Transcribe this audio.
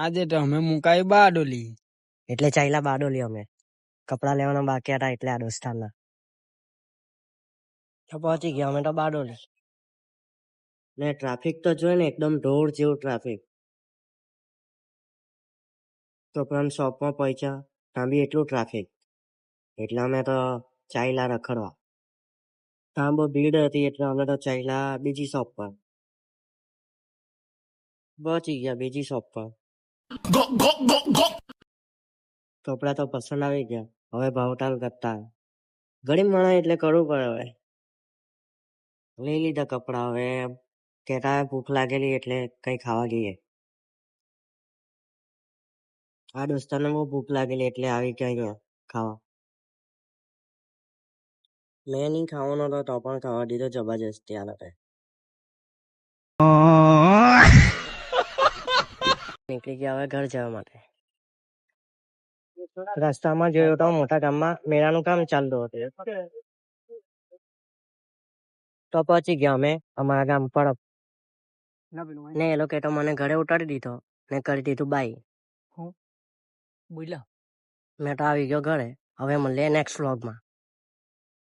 આજે તો અમે મુકાઈ બારડોલી. એટલે ચાલ્યા બારડોલી અમે. કપડા લેવાના બાકી હતા એટલે આ દોસ્તારના. તો પહોંચી ગયા અમે તો બારડોલી. ને ટ્રાફિક તો જોઈ ને એકદમ ઢોળ જેવું ટ્રાફિક. તો પણ શોપમાં પહોંચ્યા ત્યાં બી એટલું ટ્રાફિક. એટલે અમે તો ચાલ્યા રખડવા. ત્યાં બહુ ભીડ હતી એટલે અમે તો ચાલ્યા બીજી શોપ પર. પહોંચી ગયા બીજી શોપ પર. કપડા તો પસંદ આવી ગયા. હવે ભાવતાલ કરતા ગરીબ માણસ એટલે કરવું પડે. હવે લઈ લીધા કપડા. હવે કહેતા ભૂખ લાગેલી એટલે કઈ ખાવા જઈએ. આ દોસ્તારને બહુ ભૂખ લાગેલી એટલે આવી ગયા અહીંયા ખાવા. મેં નહીં ખાવાનો હતો તો પણ ખાવા દીધો જબરજસ્તી આ લોકો. નીકળી ગયા હવે ઘર જવા માટે. રસ્તામાં જોયો તો મોટા ગામમાં મેળાનું કામ ચાલતું હતું. તો પહોંચી ગયા અમે અમારા ગામ પર. ને એ લોકો તો મને ઘરે ઉતારી દીધો ને કરી દીધું બાય. બોલ્યા મેં તો આવી ગયો ઘરે. હવે મળીએ નેક્સ્ટ વ્લોગમાં.